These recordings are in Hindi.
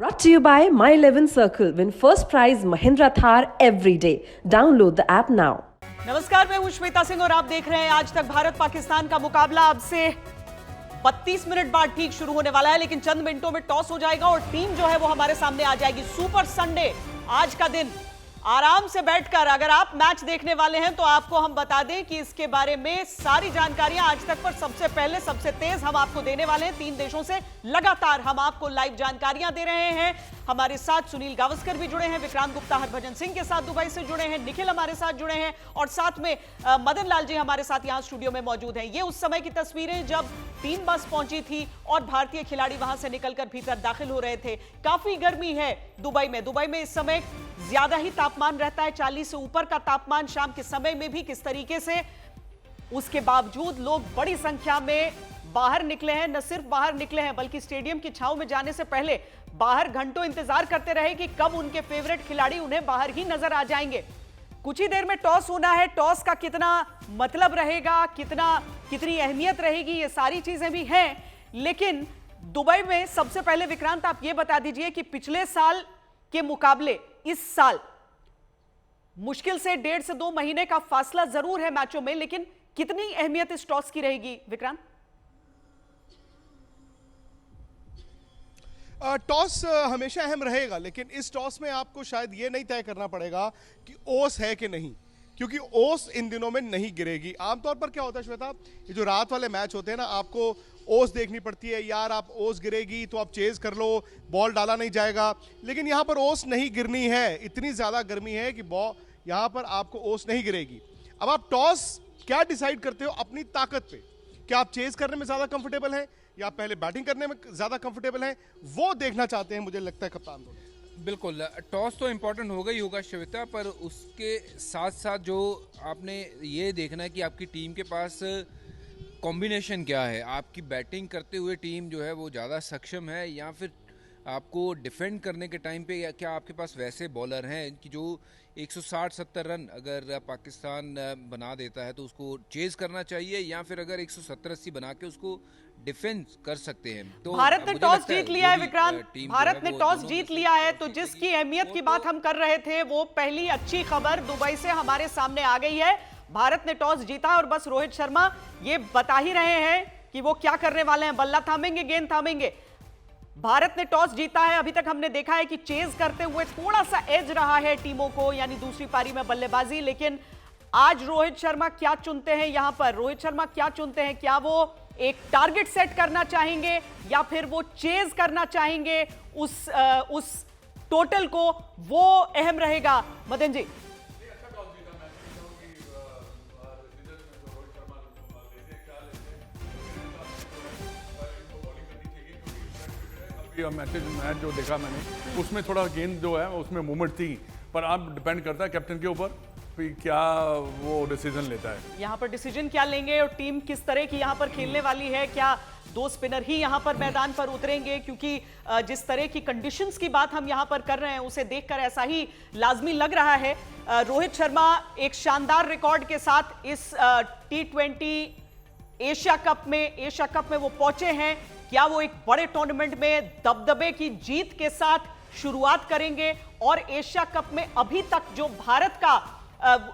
Brought to you by My 11 Circle. Win first prize Mahindra Thar every day. Download the app now. नमस्कार, मैं हूं श्वेता सिंह और आप देख रहे हैं आज तक। भारत पाकिस्तान का मुकाबला अब से 32 मिनट बाद ठीक शुरू होने वाला है, लेकिन चंद मिनटों में टॉस हो जाएगा और टीम जो है वो हमारे सामने आ जाएगी। सुपर संडे आज का दिन, आराम से बैठकर अगर आप मैच देखने वाले हैं तो आपको हम बता दें कि इसके बारे में सारी जानकारियां आज तक पर सबसे पहले सबसे तेज हम आपको देने वाले हैं। 3 देशों से लगातार हम आपको लाइव जानकारियां दे रहे हैं। हमारे साथ सुनील गावस्कर भी जुड़े हैं, विक्रांत गुप्ता हरभजन सिंह के साथ दुबई से जुड़े हैं, निखिल हमारे साथ जुड़े हैं और साथ में मदन लाल जी हमारे साथ यहां स्टूडियो में मौजूद हैं। ये उस समय की तस्वीरें जब टीम बस पहुंची थी और भारतीय खिलाड़ी वहां से निकलकर भीतर दाखिल हो रहे थे। काफी गर्मी है दुबई में। दुबई में इस समय ज्यादा ही तापमान रहता है, 40 से ऊपर का तापमान शाम के समय में भी। किस तरीके से उसके बावजूद लोग बड़ी संख्या में बाहर निकले हैं। न सिर्फ बाहर निकले हैं बल्कि स्टेडियम की छांव में जाने से पहले बाहर घंटों इंतजार करते रहे कि कब उनके फेवरेट खिलाड़ी उन्हें बाहर ही नजर आ जाएंगे। कुछ ही देर में टॉस होना है। टॉस का कितना मतलब रहेगा, कितनी अहमियत रहेगी, ये सारी चीजें भी हैं। लेकिन दुबई में सबसे पहले विक्रांत आप ये बता दीजिए कि पिछले साल के मुकाबले इस साल मुश्किल से 1.5 से 2 महीने का फासला जरूर है मैचों में, लेकिन कितनी अहमियत इस टॉस की रहेगी विक्रांत? टॉस हमेशा अहम रहेगा, लेकिन इस टॉस में आपको शायद ये नहीं तय करना पड़ेगा कि ओस है कि नहीं, क्योंकि ओस इन दिनों में नहीं गिरेगी। आमतौर पर क्या होता है श्वेता, ये जो रात वाले मैच होते हैं ना, आपको ओस देखनी पड़ती है। यार आप ओस गिरेगी तो आप चेज कर लो, बॉल डाला नहीं जाएगा, लेकिन यहाँ पर ओस नहीं गिरनी है। इतनी ज़्यादा गर्मी है कि यहाँ पर आपको ओस नहीं गिरेगी। अब आप टॉस क्या डिसाइड करते हो अपनी ताकत पे, क्या आप चेज करने में ज़्यादा कंफर्टेबल हैं या पहले बैटिंग करने में ज़्यादा कंफर्टेबल हैं, वो देखना चाहते हैं मुझे लगता है कप्तान दोनों। बिल्कुल, टॉस तो इम्पोर्टेंट होगा ही होगा श्वेता, पर उसके साथ साथ जो आपने ये देखना है कि आपकी टीम के पास कॉम्बिनेशन क्या है। आपकी बैटिंग करते हुए टीम जो है वो ज़्यादा सक्षम है, या फिर आपको डिफेंड करने के टाइम पे क्या आपके पास वैसे बॉलर हैं कि जो 160-70 रन अगर पाकिस्तान बना देता है तो उसको चेज करना चाहिए, या फिर अगर 170-80 बना के उसको डिफेंस कर सकते हैं। तो भारत ने टॉस जीत लिया है विक्रांत, भारत ने टॉस जीत लिया है। तो जिसकी अहमियत की बात हम कर रहे थे, वो पहली अच्छी खबर दुबई से हमारे सामने आ गई है। भारत ने टॉस जीता है और बस रोहित शर्मा ये बता ही रहे हैं कि वो क्या करने वाले हैं। बल्ला थामेंगे, गेंद थामेंगे। भारत ने टॉस जीता है। अभी तक हमने देखा है कि चेज करते हुए थोड़ा सा एज रहा है टीमों को, यानी दूसरी पारी में बल्लेबाजी। लेकिन आज रोहित शर्मा क्या चुनते हैं यहां पर? रोहित शर्मा क्या चुनते हैं? क्या वो एक टारगेट सेट करना चाहेंगे या फिर वो चेज करना चाहेंगे उस टोटल को? वो अहम रहेगा। मदन जी, मैच जो देखा मैंने, उसमें थोड़ा गेंद जो है उसमें मूवमेंट थी, पर आप डिपेंड करता है कैप्टन के ऊपर क्या वो डिसीजन लेता है। यहाँ पर डिसीजन क्या लेंगे और टीम किस तरह की यहाँ पर खेलने वाली है? क्या 2 स्पिनर ही यहाँ पर मैदान पर उतरेंगे? क्योंकि जिस तरह की कंडीशंस की बात हम यहाँ पर कर रहे हैं उसे देखकर ऐसा ही लाजमी लग रहा है। रोहित शर्मा एक शानदार रिकॉर्ड के साथ इस T20 एशिया कप में वो पहुंचे हैं। क्या वो एक बड़े टूर्नामेंट में दबदबे की जीत के साथ शुरुआत करेंगे? और एशिया कप में अभी तक जो भारत का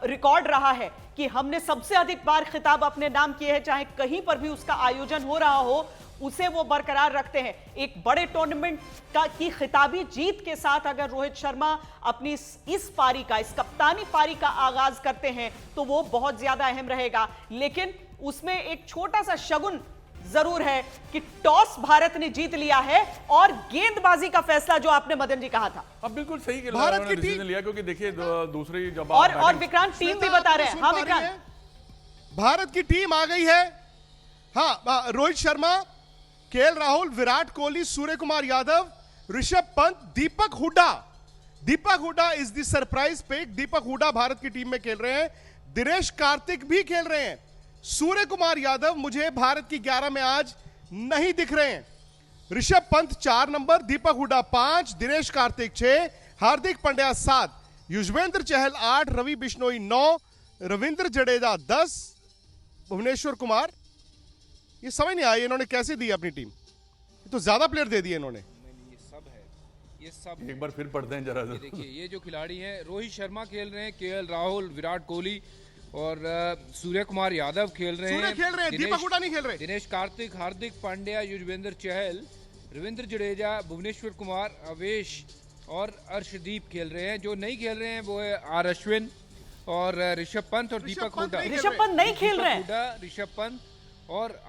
रिकॉर्ड रहा है कि हमने सबसे अधिक बार खिताब अपने नाम किए हैं, चाहे कहीं पर भी उसका आयोजन हो रहा हो, उसे वो बरकरार रखते हैं। एक बड़े टूर्नामेंट की खिताबी जीत के साथ अगर रोहित शर्मा अपनी इस कप्तानी पारी का आगाज करते हैं तो वो बहुत ज्यादा अहम रहेगा। लेकिन उसमें एक छोटा सा शगुन जरूर है कि टॉस भारत ने जीत लिया है और गेंदबाजी का फैसला जो आपने मदन जी कहा था, अब बिल्कुल सही भारत की डिसीजन लिया, क्योंकि देखिए दूसरी जब और विक्रांत टीम भी बता रहे हैं। हाँ विक्रांत, भारत की टीम आ गई है। हाँ, Rohit Sharma, KL Rahul, Virat Kohli, Surya Kumar Yadav, Rishabh Pant, Deepak Hooda is the surprise pick. Deepak Hooda Bharat की टीम में खेल रहे हैं। दिनेश कार्तिक भी खेल रहे हैं। सूर्य कुमार यादव मुझे भारत की 11 में आज नहीं दिख रहे हैं। ऋषभ पंत 4 नंबर, दीपक हुड्डा 5, दिनेश कार्तिक 6, हार्दिक पांड्या 7, युजवेंद्र चहल 8, रवि बिश्नोई 9, रविंद्र जडेजा 10, भुवनेश्वर कुमार। ये समझ नहीं आया इन्होंने कैसे दी अपनी टीम, तो ज्यादा प्लेयर दे दिए इन्होंने। ये सब है, ये सब एक बार फिर पढ़ते हैं जरा सा। देखिए ये जो खिलाड़ी हैं, रोहित शर्मा खेल रहे हैं, केएल राहुल, विराट कोहली और सूर्य कुमार यादव खेल रहे सूर्य हैं, खेल रहे हैं, दीपक हुड्डा नहीं खेल रहे। दिनेश कार्तिक, हार्दिक पांड्या, युजवेंद्र चहल, रविंद्र जडेजा, भुवनेश्वर कुमार, अवेश और अर्शदीप खेल रहे हैं। जो नहीं खेल रहे हैं वो है आर अश्विन और ऋषभ पंत और दीपक हुड्डा। ऋषभ पंत नहीं खेल रहे हैं। हुड्डा, ऋषभ पंत और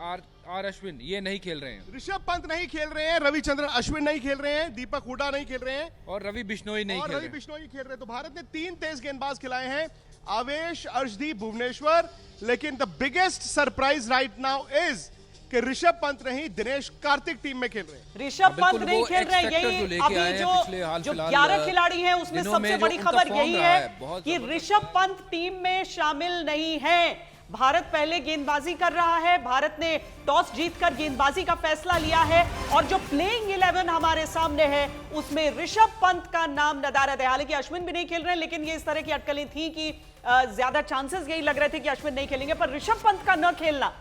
आर अश्विन ये नहीं खेल रहे हैं। ऋषभ पंत नहीं खेल रहे हैं, रविचंद्रन अश्विन नहीं खेल रहे हैं, दीपक हुड्डा नहीं खेल रहे हैं और रवि बिश्नोई नहीं और खेल रवि रहे हैं। बिश्नोई खेल रहे हैं। तो भारत ने 3 तेज गेंदबाज खिलाए हैं, आवेश, अर्शदीप, भुवनेश्वर। लेकिन the biggest surprise right now is कि ऋषभ पंत नहीं, दिनेश कार्तिक टीम में खेल रहे हैं। ऋषभ पंत बिल्कुल, नहीं वो खेल रहे हैं। X factor जो यही लेके अभी आए हैं पिछले हाल जो फिलहाल 11 खिलाड़ी हैं उसमें दिनों सबसे में बड़ी जो उनका खबर फॉर्म यही रहा है है, बहुत कि जबरदस्त ऋषभ पंत टीम में शामिल नहीं है। भारत पहले गेंदबाजी कर रहा है। भारत ने टॉस जीतकर गेंदबाजी का फैसला लिया है और जो प्लेइंग 11 हमारे सामने है उसमें ऋषभ पंत का नाम नदारद है। हालांकि अश्विन भी नहीं खेल रहे हैं, लेकिन ये इस तरह की अटकलें थी कि ज्यादा चांसेस यही लग रहे थे कि अश्विन नहीं खेलेंगे, पर ऋषभ पंत का न खेलना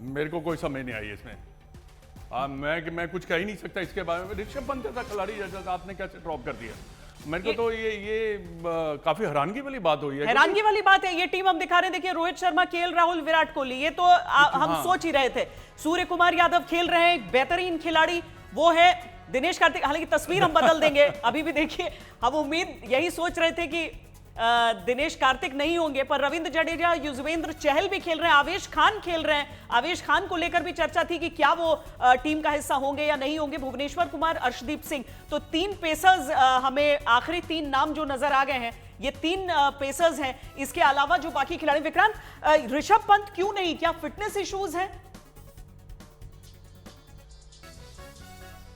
मेरे को कोई समझ नहीं आई इसमें। मैं कुछ कह ही नहीं सकता इसके बारे में। ऋषभ पंत जैसा खिलाड़ी जैसा आपने कैसे ड्रॉप कर दिया? मेरे को तो ये काफी हैरानगी वाली बात हुई है। हैरानगी वाली बात है। ये टीम हम दिखा रहे हैं, देखिए रोहित शर्मा, केएल राहुल, विराट कोहली, ये तो हम सोच ही रहे थे। सूर्य कुमार यादव खेल रहे हैं, एक बेहतरीन खिलाड़ी, वो है दिनेश कार्तिक। हालांकि तस्वीर हम बदल देंगे, अभी भी देखिए हम उम्मीद यही सोच रहे थे कि दिनेश कार्तिक नहीं होंगे, पर रविंद्र जडेजा, युजवेंद्र चहल भी खेल रहे हैं, आवेश खान खेल रहे हैं। आवेश खान को लेकर भी चर्चा थी कि क्या वो टीम का हिस्सा होंगे या नहीं होंगे। भुवनेश्वर कुमार, अर्शदीप सिंह, तो 3 पेसर्स हमें आखिरी 3 नाम जो नजर आ गए हैं, ये 3 पेसर्स हैं। इसके अलावा जो बाकी खिलाड़ी, विक्रांत, ऋषभ पंत क्यों नहीं? क्या फिटनेस इश्यूज हैं?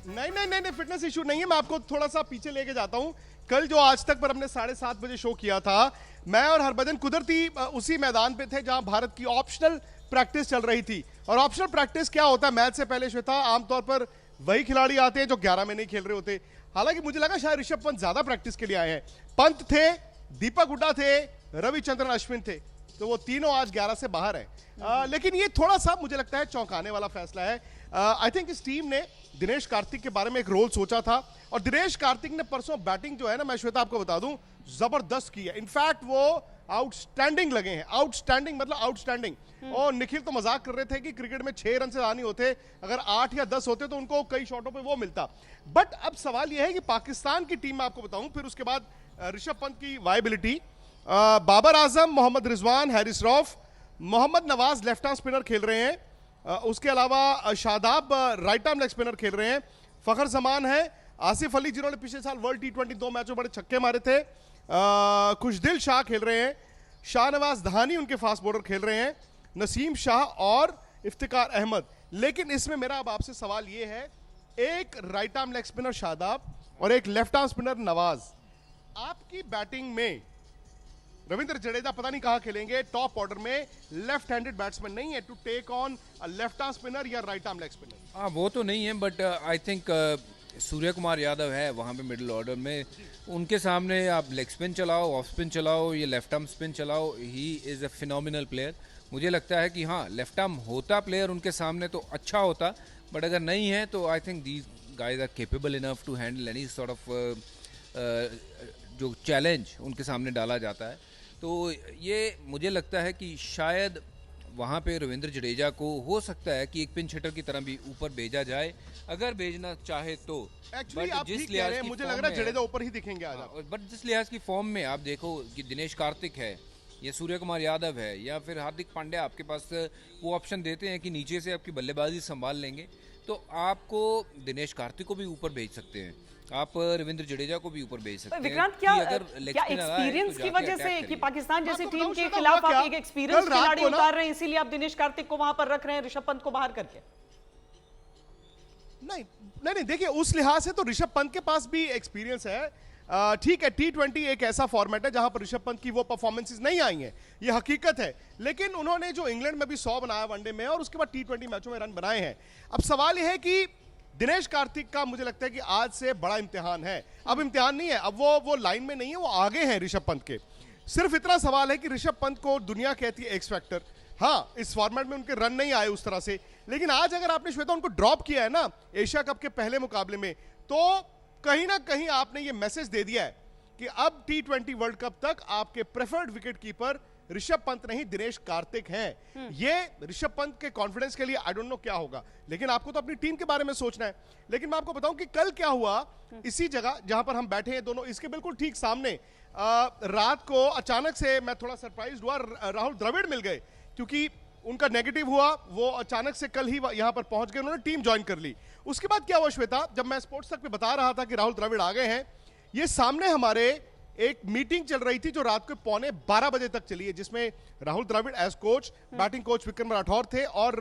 नहीं, फिटनेस इशू नहीं है। मैं आपको थोड़ा सा पीछे लेके जाता हूं। कल जो आज तक पर हमने 7:30 बजे शो किया था, मैं और हरभजन कुदरती उसी मैदान पे थे जहां भारत की ऑप्शनल प्रैक्टिस चल रही थी। और ऑप्शनल प्रैक्टिस क्या होता है मैच से पहले, श्वेता? आमतौर पर वही खिलाड़ी आते हैं जो 11 में नहीं खेल रहे होते। हालांकि मुझे लगा शायद ऋषभ पंत ज्यादा प्रैक्टिस के लिए आए हैं। पंत थे, दीपक हुड्डा थे, रविचंद्रन अश्विन थे, तो वो तीनों आज 11 से बाहर है। लेकिन ये थोड़ा सा मुझे लगता है चौंकाने वाला फैसला है। आई थिंक इस टीम ने दिनेश कार्तिक के बारे में एक रोल सोचा था और दिनेश कार्तिक ने परसों बैटिंग जो है ना, मैं श्वेता आपको बता दूं, जबरदस्त की है। इनफैक्ट वो आउटस्टैंडिंग लगे हैं। आउटस्टैंडिंग मतलब आउटस्टैंडिंग। और निखिल तो मजाक कर रहे थे कि क्रिकेट में 6 रन से ज्यादा नहीं होते, अगर 8 या 10 होते तो उनको कई शॉटों पे वो मिलता। बट अब सवाल यह है कि पाकिस्तान की टीम में आपको बताऊं, फिर उसके बाद ऋषभ पंत की viability, Babar Azam, Mohammad Rizwan, Haris Rauf, Mohammad Nawaz left arm spinner खेल रहे हैं, उसके अलावा Shadab right arm leg spinner खेल रहे हैं, फखर जमान है, आसिफ अली जिन्होंने पिछले साल वर्ल्ड T20 2 मैचों बड़े छक्के मारे थे, खुशदिल शाह खेल रहे हैं, शाहनवाज धानी उनके फास्ट बॉलर खेल रहे हैं, नसीम शाह और इफ्तिकार अहमद। लेकिन इसमें मेरा अब आपसे सवाल ये है, एक right arm leg spinner Shadab और एक लेफ्ट आर्म स्पिनर नवाज, आपकी बैटिंग में रविंद्र जडेजा पता नहीं कहां खेलेंगे टॉप ऑर्डर में। लेफ्ट हैंडेड बैट्समैन नहीं है to take on left arm spinner या राइट आर्म लेग स्पिनर। हाँ, वो तो नहीं है, but I think Surya Kumar Yadav है वहाँ पे मिडिल ऑर्डर में। उनके सामने आप लेग स्पिन चलाओ, ऑफ स्पिन चलाओ, ये लेफ्ट आर्म स्पिन चलाओ, he is a phenomenal player. मुझे लगता है कि हाँ, लेफ्ट आर्म होता प्लेयर उनके सामने तो अच्छा होता, बट अगर नहीं है तो I think these guys are capable enough to handle any sort of जो चैलेंज उनके सामने डाला जाता है। तो ये मुझे लगता है कि शायद वहाँ पे रविंद्र जडेजा को हो सकता है कि एक पिंच हिटर की तरह भी ऊपर भेजा जाए, अगर भेजना चाहे तो। एक्चुअली आप ठीक कह रहे हैं, मुझे लग रहा है जडेजा ऊपर ही दिखेंगे आज। बट जिस लिहाज की फॉर्म में आप देखो कि दिनेश कार्तिक है या सूर्य कुमार यादव है या फिर हार्दिक पांड्या, आपके पास वो ऑप्शन देते हैं कि नीचे से आपकी बल्लेबाजी संभाल लेंगे, तो आपको दिनेश कार्तिक को भी ऊपर भेज सकते हैं, आप रविंद्र जडेजा को भी ऊपर भेज सकते हैं। विक्रांत, क्या एक्सपीरियंस की वजह से कि पाकिस्तान जैसी टीम के खिलाफ आप एक एक्सपीरियंस खिलाड़ी उतार रहे हैं, इसीलिए आप दिनेश कार्तिक को वहां पर रख रहे हैं ऋषभ पंत को बाहर करके? नहीं, देखिए उस लिहाज से तो ऋषभ पंत के पास भी एक्सपीरियंस है। ठीक है, T20 एक ऐसा फॉर्मेट है जहां पर ऋषभ पंत की वो परफॉर्मेंसेस नहीं आई हैं, ये हकीकत है। लेकिन उन्होंने जो इंग्लैंड में भी 100 बनाया वनडे में और उसके बाद T20 मैचों में रन बनाए हैं। अब सवाल यह है कि दिनेश कार्तिक का मुझे लगता है कि आज से बड़ा इम्तिहान है। अब इम्तिहान नहीं है, अब वो लाइन में नहीं है, वो आगे हैं ऋषभ पंत के। सिर्फ इतना सवाल है कि ऋषभ पंत को दुनिया कहती है एक्स फैक्टर। हाँ, इस फॉर्मेट में उनके रन नहीं आए उस तरह से, लेकिन आज अगर आपने श्वेता उनको ड्रॉप किया है ना एशिया कप के पहले मुकाबले में, तो कहीं ना कहीं आपने ये मैसेज दे दिया है कि अब T20 वर्ल्ड कप तक आपके preferred wicket keeper Rishabh Pant नहीं दिनेश कार्तिक हैं। ये ऋषभ पंत के कॉन्फिडेंस के लिए आई डोंट नो क्या होगा, लेकिन आपको तो अपनी टीम के बारे में सोचना है। लेकिन मैं आपको बताऊं कि कल क्या हुआ, इसी जगह जहां पर हम बैठे हैं दोनों, इसके बिल्कुल ठीक सामने रात को अचानक से मैं थोड़ा सरप्राइज हुआ, राहुल द्रविड़ मिल गए, क्योंकि उनका नेगेटिव हुआ, वो अचानक से कल ही यहां पर पहुंच गए, उन्होंने टीम ज्वाइन कर ली। उसके बाद क्या हुआ श्वेता, जब मैं स्पोर्ट्स तक पे बता रहा था कि राहुल द्रविड़ आ गए हैं, ये सामने हमारे एक मीटिंग चल रही थी जो रात को 11:15 बजे तक चली है, जिसमें Rahul Dravid as coach, batting coach Vikram Rathour थे और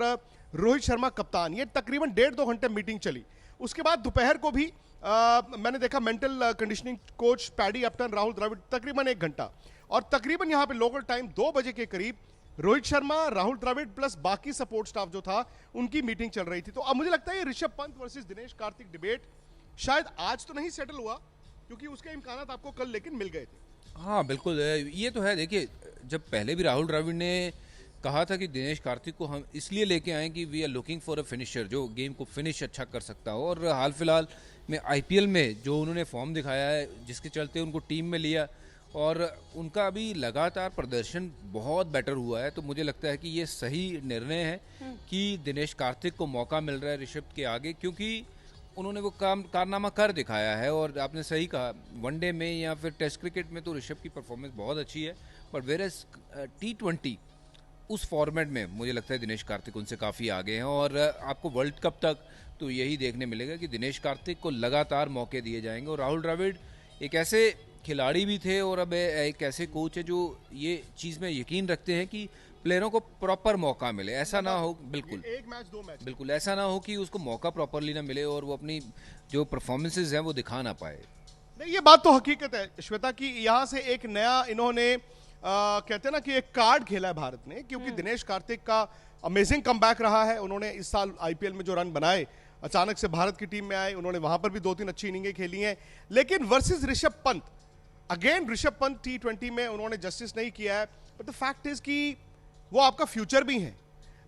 रोहित शर्मा कप्तान। ये तकरीबन 1.5-2 घंटे मीटिंग चली। उसके बाद दोपहर को भी मैंने देखा mental conditioning coach Paddy Upton, Rahul Dravid तकरीबन 1 घंटा, और तकरीबन यहां पे लोकल टाइम 2 बजे के करीब रोहित शर्मा, राहुल द्रविड़ प्लस बाकी सपोर्ट स्टाफ जो था उनकी मीटिंग चल रही थी। तो अब मुझे लगता है ये ऋषभ पंत वर्सेस दिनेश कार्तिक डिबेट शायद आज तो नहीं सेटल हुआ, क्योंकि उसके इम्कानात आपको कल लेकिन मिल गए थे। हाँ बिल्कुल, ये तो है। देखिए, जब पहले भी राहुल द्रविड़ ने कहा था कि दिनेश कार्तिक को हम इसलिए लेके आए कि we are looking for a finisher, जो गेम को फिनिश अच्छा कर सकता हो, और हाल फिलहाल में आईपीएल में जो उन्होंने फॉर्म दिखाया है, जिसके चलते उनको टीम में लिया और उनका अभी लगातार प्रदर्शन बहुत बेटर हुआ है, तो मुझे लगता है कि ये सही निर्णय है कि दिनेश कार्तिक को मौका मिल रहा है ऋषभ के आगे, क्योंकि उन्होंने वो कारनामा कर दिखाया है। और आपने सही कहा, वनडे में या फिर टेस्ट क्रिकेट में तो ऋषभ की परफॉर्मेंस बहुत अच्छी है, बट वेयरएज T20 उस फॉर्मेट में मुझे लगता है दिनेश कार्तिक उनसे काफ़ी आगे हैं। और आपको वर्ल्ड कप तक तो यही देखने मिलेगा कि दिनेश कार्तिक को लगातार मौके दिए जाएंगे। और राहुल द्रविड़ एक ऐसे खिलाड़ी भी थे और अब एक ऐसे कोच है जो ये चीज़ में यकीन रखते हैं कि प्लेयरों को प्रॉपर मौका मिले, ऐसा ना हो, बिल्कुल एक मैच 2 मैच, बिल्कुल ऐसा ना हो कि उसको मौका प्रॉपरली ना मिले और वो अपनी जो परफॉर्मेंसेज हैं वो दिखा ना पाए। नहीं, ये बात तो हकीकत है श्वेता की यहाँ से एक नया इन्होंने कहते हैं ना कि एक कार्ड खेला है भारत ने, क्योंकि दिनेश कार्तिक का अमेजिंग कमबैक रहा है। उन्होंने इस साल आईपीएल में जो रन बनाए, अचानक से भारत की टीम में आए, उन्होंने वहां पर भी 2-3 अच्छी इनिंगें खेली हैं। लेकिन versus Rishabh Pant, again Rishabh Pant T20 में उन्होंने जस्टिस नहीं किया है, बट द फैक्ट इज कि वो आपका फ्यूचर भी है।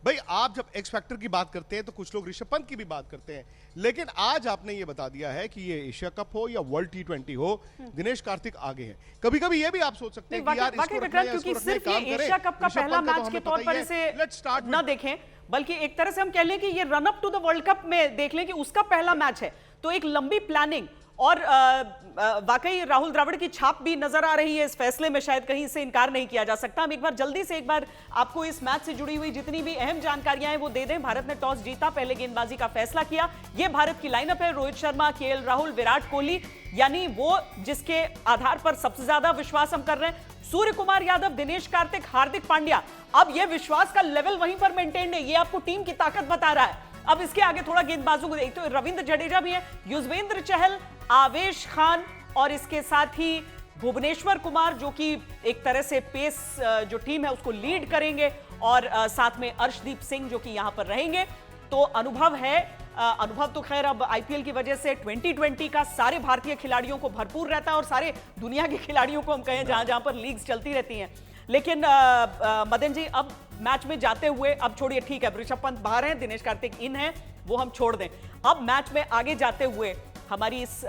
भाई, आप जब एक्स फैक्टर की बात करते हैं तो कुछ लोग ऋषभ पंत की भी बात करते हैं, लेकिन आज आपने ये बता दिया है कि ये एशिया कप हो या वर्ल्ड T20 हो, दिनेश कार्तिक आगे हैं। कभी कभी ये भी आप सोच सकते हैं कि यार इसको रखना है, इसको रखना है, काम करें। एशिया कप का पहला मैच के तौर पर इसे ना देखें, बल्कि एक तरह से हम कह लें कि ये run up to the world cup में देख लें कि उसका पहला मैच है, तो एक लंबी प्लानिंग और वाकई राहुल द्रविड़ की छाप भी नजर आ रही है इस फैसले में, शायद कहीं से इनकार नहीं किया जा सकता। हम एक बार जल्दी से आपको इस मैच से जुड़ी हुई जितनी भी अहम जानकारियां हैं वो दे दें। भारत ने टॉस जीता, पहले गेंदबाजी का फैसला किया। ये भारत की लाइनअप है: रोहित शर्मा, केएल राहुल, विराट कोहली, यानी वो जिसके आधार पर सबसे ज्यादा विश्वास हम कर रहे हैं, सूर्य कुमार यादव, दिनेश कार्तिक, हार्दिक पांड्या। अब यह विश्वास का लेवल वहीं पर मेंटेन है, ये आपको टीम की ताकत बता रहा है। अब इसके आगे थोड़ा गेंदबाजों को देखते, तो रविंद्र जडेजा भी है, युजवेंद्र चहल, आवेश खान और इसके साथ ही भुवनेश्वर कुमार, जो कि एक तरह से पेस जो टीम है उसको लीड करेंगे, और साथ में अर्शदीप सिंह जो कि यहां पर रहेंगे। तो अनुभव है, अनुभव तो खैर अब आईपीएल की वजह से 2020 का सारे भारतीय खिलाड़ियों को भरपूर रहता है और सारे दुनिया के खिलाड़ियों को हम कहें जहां जहां पर लीग्स चलती रहती हैं। लेकिन मदन जी, अब मैच में जाते हुए, अब छोड़िए, ठीक है ऋषभ पंत बाहर हैं, दिनेश कार्तिक इन हैं, वो हम छोड़ दें। अब मैच में आगे जाते हुए हमारी इस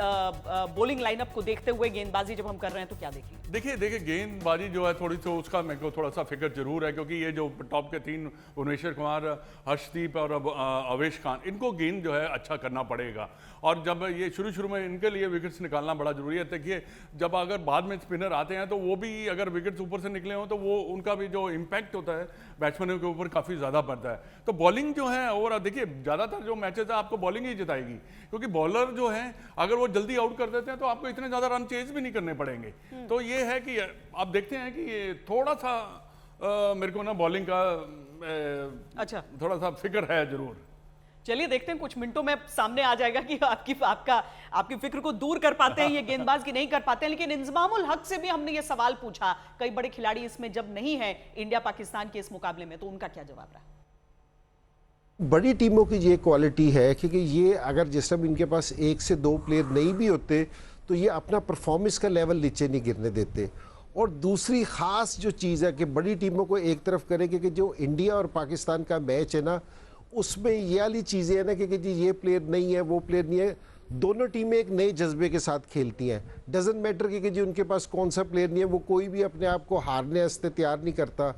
बॉलिंग लाइनअप को देखते हुए गेंदबाजी जब हम कर रहे हैं तो क्या देखेंगे? देखिए गेंदबाजी जो है थोड़ी सी उसका मेरे को थोड़ा सा फिक्र जरूर है, क्योंकि ये जो टॉप के 3 भुवनेश्वर कुमार, हर्षदीप और अवेश खान, इनको गेंद जो है अच्छा करना पड़ेगा। और जब ये शुरू में इनके लिए विकेट्स निकालना बड़ा जरूरी है। देखिए, जब अगर बाद में स्पिनर आते हैं तो वो भी अगर विकेट्स ऊपर से निकले हों तो वो उनका भी जो इम्पैक्ट होता है बैट्समैनों के ऊपर काफ़ी ज़्यादा पड़ता है। तो बॉलिंग जो है, और देखिए ज़्यादातर जो मैचेस है आपको बॉलिंग ही जिताएगी, क्योंकि बॉलर जो है अगर वो जल्दी आउट कर देते हैं तो आपको इतने ज़्यादा रन चेज भी नहीं करने पड़ेंगे। तो ये है कि आप देखते हैं कि ये थोड़ा सा मेरे को ना बॉलिंग का अच्छा थोड़ा सा फिक्र है जरूर। चलिए देखते हैं, कुछ मिनटों में सामने आ जाएगा कि आपकी फिक्र को दूर कर पाते हैं ये गेंदबाज की नहीं कर पाते हैं। लेकिन इंजमामुल हक से भी हमने ये सवाल पूछा, कई बड़े खिलाड़ी इसमें जब नहीं है इंडिया पाकिस्तान के इस मुकाबले में, तो उनका क्या जवाब रहा? बड़ी टीमों की ये क्वालिटी है, क्योंकि ये अगर जिस समय इनके पास 1 से 2 प्लेयर नहीं भी होते तो ये अपना परफॉर्मेंस का लेवल नीचे नहीं गिरने देते। और दूसरी ख़ास जो चीज़ है कि बड़ी टीमों को एक तरफ करेंगे कि जो इंडिया और पाकिस्तान का मैच है ना, उसमें ये वाली चीज़ें हैं ना कि जी ये प्लेयर नहीं है, वो प्लेयर नहीं है, दोनों टीमें एक नए जज्बे के साथ खेलती हैं। डजेंट मैटर कि जी उनके पास कौन सा प्लेयर नहीं है, वो कोई भी अपने आप को हारने वास्ते तैयार नहीं करता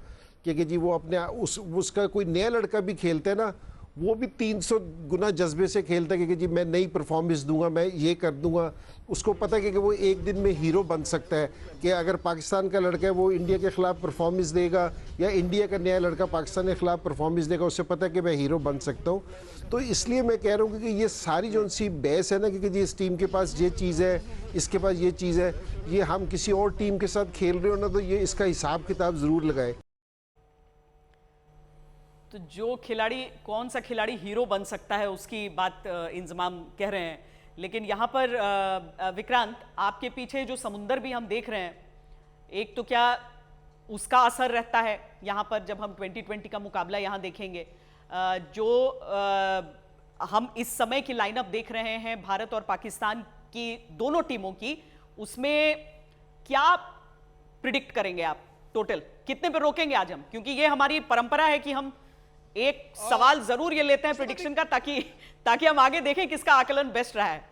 कि जी वो अपने उसका कोई नया लड़का भी खेलता है ना, वो भी 300 गुना जज्बे से खेलता है कि जी मैं नई परफॉर्मेंस दूंगा, मैं ये कर दूंगा। उसको पता है कि वो एक दिन में हीरो बन सकता है कि अगर पाकिस्तान का लड़का है वो इंडिया के खिलाफ परफॉर्मेंस देगा या इंडिया का नया लड़का पाकिस्तान के खिलाफ परफॉर्मेंस देगा, उससे पता है कि मैं हीरो बन सकता हूँ। तो इसलिए मैं कह रहा हूँ कि ये सारी जो सी बेस है ना कि जी इस टीम के पास ये चीज़ है, इसके पास ये चीज़ है, ये हम किसी और टीम के साथ खेल रहे हो ना तो ये इसका हिसाब किताब ज़रूर लगाए। तो जो खिलाड़ी, कौन सा खिलाड़ी हीरो बन सकता है उसकी बात इंजमाम कह रहे हैं, लेकिन यहाँ पर विक्रांत, आपके पीछे जो समुंदर भी हम देख रहे हैं, एक तो क्या उसका असर रहता है यहाँ पर जब हम 2020 का मुकाबला यहाँ देखेंगे, जो हम इस समय की लाइनअप देख रहे हैं भारत और पाकिस्तान की दोनों टीमों की, उसमें क्या प्रिडिक्ट करेंगे आप? टोटल कितने पे रोकेंगे आज हम? क्योंकि ये हमारी परंपरा है कि हम एक सवाल जरूर ये लेते हैं प्रिडिक्शन का, ताकि हम आगे देखें किसका आकलन बेस्ट रहा है।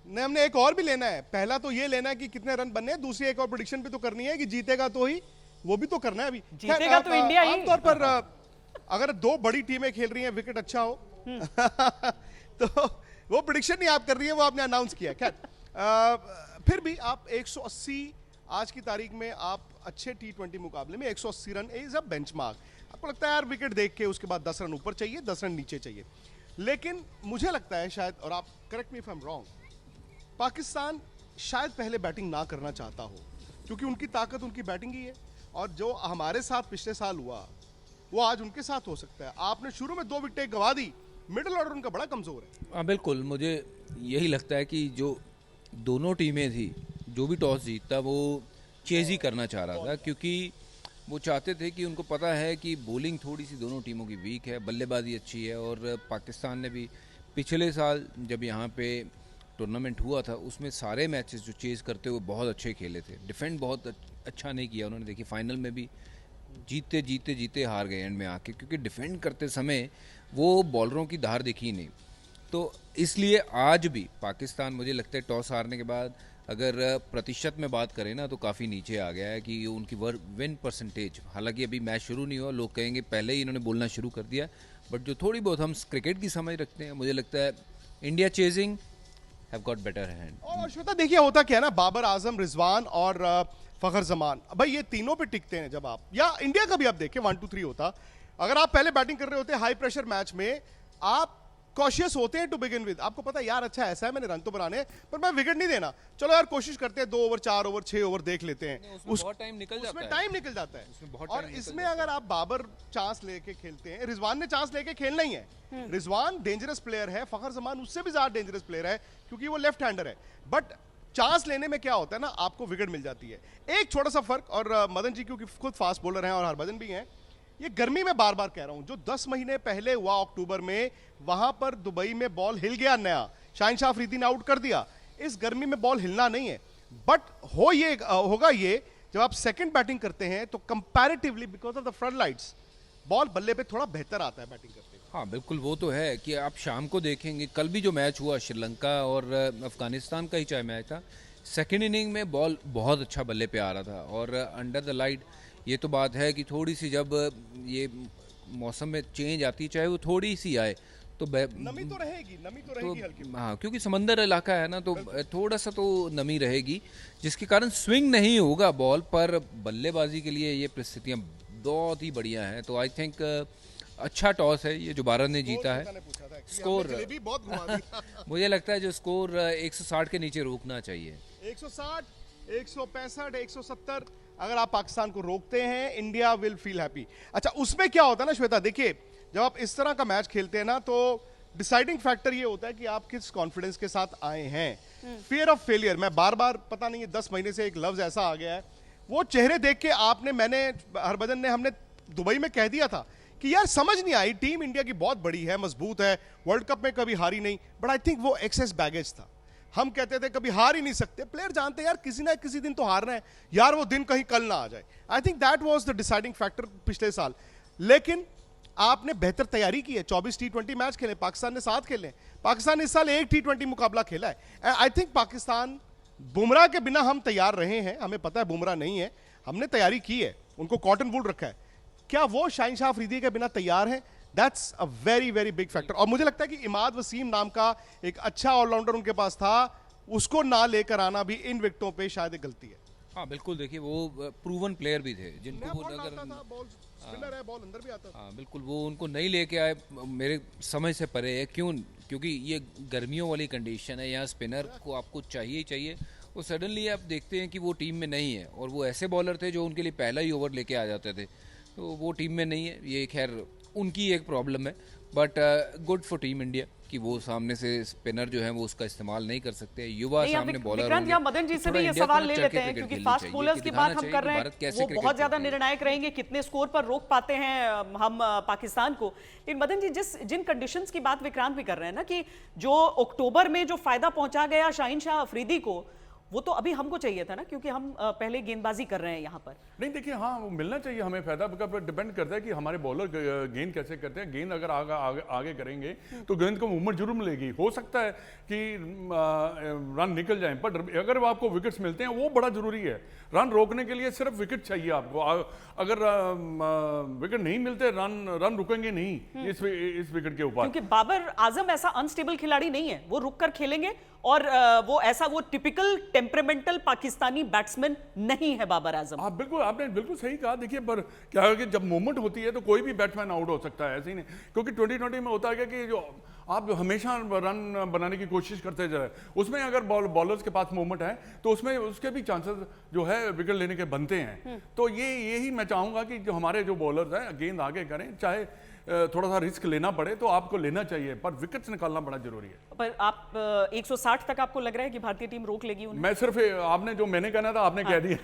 नहीं, हमने एक और भी लेना है। पहला तो ये लेना है कि कितने रन बनने हैं, दूसरी एक और प्रेडिक्शन भी तो करनी है कि जीतेगा तो ही, वो भी तो करना है। अभी जीतेगा तो इंडिया ही। आमतौर पर अगर दो बड़ी टीमें खेल रही हैं, विकेट अच्छा हो तो वो प्रेडिक्शन नहीं आप कर रही है, वो आपने अनाउंस किया। खैर फिर भी आप 180 आज की तारीख में आप अच्छे T20 मुकाबले में 180 रन इज अ बेंचमार्क। आपको लगता है यार विकेट देख के उसके बाद 10 रन ऊपर चाहिए, 10 रन नीचे चाहिए, लेकिन मुझे लगता है शायद, और आप correct me if I am wrong, Pakistan शायद पहले बैटिंग ना करना चाहता हो, क्योंकि उनकी ताकत उनकी बैटिंग ही है, और जो हमारे साथ पिछले साल हुआ वो आज उनके साथ हो सकता है। आपने शुरू में 2 विकेटें गंवा दी, मिडिल ऑर्डर उनका बड़ा कमजोर है। हाँ बिल्कुल, मुझे यही लगता है कि जो दोनों टीमें थी, जो भी टॉस जीतता वो चेज ही करना चाह रहा था, क्योंकि वो चाहते थे कि उनको पता है कि बॉलिंग थोड़ी सी दोनों टीमों की वीक है, बल्लेबाजी अच्छी है, और पाकिस्तान ने भी पिछले साल जब यहाँ पे टूर्नामेंट हुआ था उसमें सारे मैचेस जो चेज करते हुए बहुत अच्छे खेले थे। डिफेंड बहुत अच्छा नहीं किया उन्होंने, देखिए फाइनल में भी जीते जीते जीते हार गए एंड में आके, क्योंकि डिफेंड करते समय वो बॉलरों की धार दिखी नहीं। तो इसलिए आज भी पाकिस्तान, मुझे लगता है टॉस हारने के बाद अगर प्रतिशत में बात करें ना तो काफ़ी नीचे आ गया है कि उनकी विन परसेंटेज, हालांकि अभी मैच शुरू नहीं हुआ, लोग कहेंगे पहले ही इन्होंने बोलना शुरू कर दिया, बट जो थोड़ी बहुत हम क्रिकेट की समझ रखते हैं, मुझे लगता है India chasing have got better hand. और श्वेता देखिए होता क्या है ना, बाबर आजम, रिजवान और फखर जमान, भाई ये तीनों पे टिकते हैं। जब आप, या इंडिया का भी आप देखें 1-2-3 होता, अगर आप पहले बैटिंग कर रहे होते हाई प्रेशर मैच में, आप कॉशियस होते हैं टू बिगिन विद। आपको पता है यार अच्छा ऐसा है, मैंने रन तो बनाने पर मैं विकेट नहीं देना, चलो यार कोशिश करते हैं 2 ओवर 4 ओवर 6 ओवर देख लेते हैं, बहुत टाइम निकल जाता है, टाइम निकल जाता है। बहुत और इसमें अगर आप बाबर चांस लेके खेलते हैं, रिजवान ने चांस लेके खेलना ही है। रिजवान डेंजरस प्लेयर है, फखर जमान उससे भी ज्यादा डेंजरस प्लेयर है क्योंकि वो लेफ्ट हैंडर है, बट चांस लेने में क्या होता है ना, आपको विकेट मिल जाती है। एक छोटा सा फर्क, और मदन जी क्योंकि खुद फास्ट बॉलर हैं और हरभजन भी हैं, ये गर्मी में बार बार कह रहा हूं, जो 10 महीने पहले हुआ अक्टूबर में, वहां पर दुबई में बॉल हिल गया नया, शाहिनशाह अफरीदी ने आउट कर दिया। इस गर्मी में बॉल हिलना नहीं है, बट होगा ये जब आप सेकंड बैटिंग करते हैं तो comparatively because of the flood lights ball बल्ले पे थोड़ा बेहतर आता है बैटिंग करते हैं। हाँ बिल्कुल, वो तो है कि आप शाम को देखेंगे, कल भी जो मैच हुआ श्रीलंका और अफगानिस्तान का ही चाहे मैच था, सेकेंड इनिंग में बॉल बहुत अच्छा बल्ले पे आ रहा था, और अंडर द लाइट ये तो बात है कि थोड़ी सी जब ये मौसम में चेंज आती है, चाहे वो थोड़ी सी आए तो नमी तो रहेगी हल्की। हाँ, क्योंकि समंदर इलाका है ना, तो थोड़ा सा तो नमी रहेगी, जिसके कारण स्विंग नहीं होगा बॉल पर। बल्लेबाजी के लिए ये परिस्थितियाँ बहुत ही बढ़िया हैं, तो आई थिंक अच्छा टॉस है ये जो भारत ने जीता है। स्कोर मुझे लगता है जो स्कोर 160 के नीचे रोकना चाहिए। 160, 165, 170 अगर आप पाकिस्तान को रोकते हैं, इंडिया विल फील हैप्पी। अच्छा, उसमें क्या होता है ना श्वेता, देखिए जब आप इस तरह का मैच खेलते हैं ना, तो डिसाइडिंग फैक्टर ये होता है कि आप किस कॉन्फिडेंस के साथ आए हैं। फियर ऑफ फेलियर, मैं बार बार, पता नहीं है 10 महीने से एक लफ्ज ऐसा आ गया है, वो चेहरे देख के मैंने हरभजन ने, हमने दुबई में कह दिया था कि यार समझ नहीं आई, टीम इंडिया की बहुत बड़ी है, मजबूत है, वर्ल्ड कप में कभी हारी नहीं, बट आई थिंक वो एक्सेस बैगेज था। हम कहते थे कभी हार ही नहीं सकते, प्लेयर जानते हैं यार किसी ना किसी दिन तो हारना है यार, वो दिन कहीं कल ना आ जाए। I think that was the deciding factor पिछले साल। लेकिन आपने बेहतर तैयारी की है। 24 T20 मैच खेले, पाकिस्तान ने 7 खेले। पाकिस्तान ने इस साल एक T20 मुकाबला खेला है। आई थिंक पाकिस्तान, बुमराह के बिना हम तैयार रहे हैं, हमें पता है बुमराह नहीं है, हमने तैयारी की है, उनको कॉटन वूल रखा है। क्या वो शाहीन शाह अफरीदी के बिना तैयार है? That's a very very big factor. और मुझे लगता है कि इमाद वसीम नाम का एक अच्छा ऑलराउंडर उनके पास था, उसको ना लेकर आना भी इन विकेटों पे शायद एक गलती है। हाँ बिल्कुल, देखिए वो प्रूवन प्लेयर भी थे जिनको वो अगर स्पिनर है, बॉल अंदर भी आता था। हाँ बिल्कुल, वो उनको नहीं लेके आए, मेरे समझ से परे है। क्यों? क्योंकि ये गर्मियों वाली कंडीशन है, यहाँ स्पिनर को आपको चाहिए ही चाहिए। वो सडनली आप देखते हैं कि वो टीम में नहीं है, और वो ऐसे बॉलर थे जो उनके लिए पहला ही ओवर लेके आ जाते थे, तो वो टीम में नहीं है। ये खैर उनकी एक प्रॉब्लम है, but good for team India कि वो सामने से स्पिनर जो है वो उसका इस्तेमाल नहीं कर सकते। युवा सामने बॉलर विक्रांत, यहाँ मदन जी से भी ये सवाल ले लेते हैं, क्योंकि फास्ट बॉलर्स की बात हम कर रहे हैं, वो बहुत ज्यादा निर्णायक रहेंगे, कितने स्कोर पर रोक पाते हैं हम पाकिस्तान को। लेकिन मदन जी, जिन कंडीशंस की बात विक्रांत भी कर रहे हैं ना, कि जो अक्टूबर में जो फायदा पहुंचा गया शाहीन शाह अफरीदी को, वो तो अभी हमको चाहिए था ना, क्योंकि हम पहले गेंदबाजी कर रहे हैं यहाँ पर। नहीं देखिए, हाँ वो मिलना चाहिए हमें फायदा, पर डिपेंड करता है कि हमारे बॉलर गेंद कैसे करते हैं। गेंद अगर आगे करेंगे तो गेंद को मूवमेंट जरूर मिलेगी। हो सकता है कि रन निकल जाए, पर अगर आपको विकेट्स मिलते हैं वो बड़ा जरूरी है। रन रोकने के लिए सिर्फ विकेट चाहिए आपको। अगर विकेट नहीं मिलते, रन रुकेंगे नहीं इस विकेट के ऊपर। क्योंकि बाबर आजम ऐसा अनस्टेबल खिलाड़ी नहीं है, वो रुक कर खेलेंगे, और वो टिपिकल टेम्परेमेंटल पाकिस्तानी बैट्समैन नहीं है बाबर आजम। आप बिल्कुल, आपने बिल्कुल सही कहा। देखिए, पर क्या है कि जब मूवमेंट होती है तो कोई भी बैट्समैन आउट हो सकता है, ऐसे ही नहीं। क्योंकि 2020 में होता है कि जो आप हमेशा रन बनाने की कोशिश करते जाए, उसमें अगर बॉलर्स के पास मूवमेंट है तो उसमें उसके भी चांसेस जो है विकेट लेने के बनते हैं। तो यही मैं चाहूंगा कि जो हमारे जो बॉलर्स हैं गेंद आगे करें, चाहे थोड़ा सा रिस्क लेना पड़े तो आपको लेना चाहिए, पर विकेट्स निकालना बड़ा जरूरी है। पर आप 160 तक आपको लग रहा है कि भारतीय टीम रोक लेगी उन्हें? मैं सिर्फ आपने जो मैंने कहना था आपने कह दिया।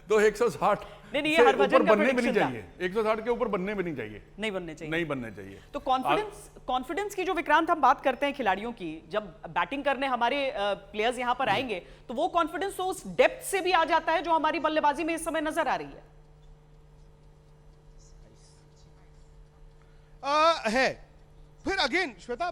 तो 160 नहीं, ये हरभजन का बनने भी नहीं prediction चाहिए, 160 के ऊपर बनने भी नहीं चाहिए, नहीं बनने चाहिए, नहीं बनने चाहिए। तो कॉन्फिडेंस की जो विक्रांत हम बात करते हैं खिलाड़ियों की, जब बैटिंग करने हमारे प्लेयर्स यहां पर आएंगे तो वो कॉन्फिडेंस तो उस डेप्थ से भी आ जाता है जो हमारी बल्लेबाजी में इस समय नजर आ रही है। है फिर अगेन श्वेता,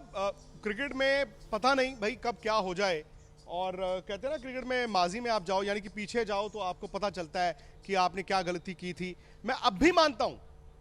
क्रिकेट में पता नहीं भाई कब क्या हो जाए, और कहते हैं ना क्रिकेट में माजी में आप जाओ, यानी कि पीछे जाओ तो आपको पता चलता है कि आपने क्या गलती की थी। मैं अब भी मानता हूं,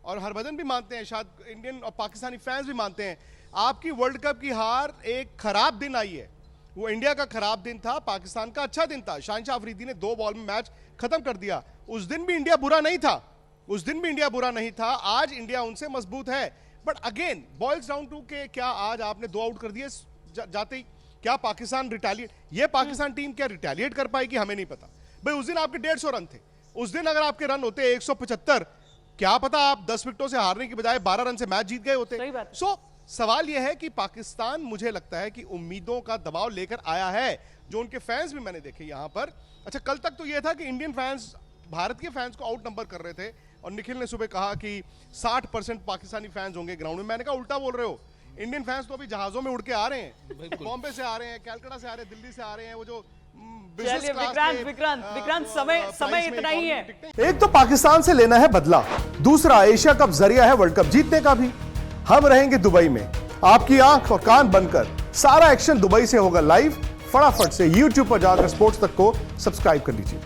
और हरभजन भी मानते हैं, शायद इंडियन और पाकिस्तानी फैंस भी मानते हैं, आपकी वर्ल्ड कप की हार एक खराब दिन आई है। वो इंडिया का खराब दिन था, पाकिस्तान का अच्छा दिन था। शाहीन शाह अफरीदी ने 2 बॉल में मैच खत्म कर दिया। उस दिन भी इंडिया बुरा नहीं था, उस दिन भी इंडिया बुरा नहीं था। आज इंडिया उनसे मजबूत है, but again boils down to के क्या आज आपने 2 आउट कर दिए जाते ही, क्या पाकिस्तान रिटेलिएट, ये पाकिस्तान टीम क्या रिटेलिएट कर पाएगी हमें नहीं पता। भाई उस दिन आपके 150 रन थे, उस दिन अगर आपके रन होते 175, क्या पता आप 10 विकेटों से हारने की बजाय 12 रन से मैच जीत गए होते। सो सवाल यह है कि पाकिस्तान, मुझे लगता है कि उम्मीदों का दबाव लेकर आया है, जो उनके फैंस भी मैंने देखे यहां पर। अच्छा, कल तक तो यह था कि इंडियन फैंस भारत के फैंस को आउट नंबर कर रहे थे, और निखिल ने सुबह कहा कि 60% पाकिस्तानी फैंस होंगे ग्राउंड में। मैंने कहा उल्टा बोल रहे हो, इंडियन फैंस तो अभी जहाजों में उड़ के आ रहे हैं, बॉम्बे से आ रहे हैं, कैलकाटा से आ रहे हैं, दिल्ली से आ रहे हैं, वो जो विक्रांत समय इतना ही है। एक तो पाकिस्तान से लेना है बदला, दूसरा एशिया कप जरिया है वर्ल्ड कप जीतने का भी। हम रहेंगे दुबई में, आपकी आंख और कान बनकर सारा एक्शन दुबई से होगा लाइव। फटाफट से YouTube पर जाकर स्पोर्ट्स तक को सब्सक्राइब कर लीजिए।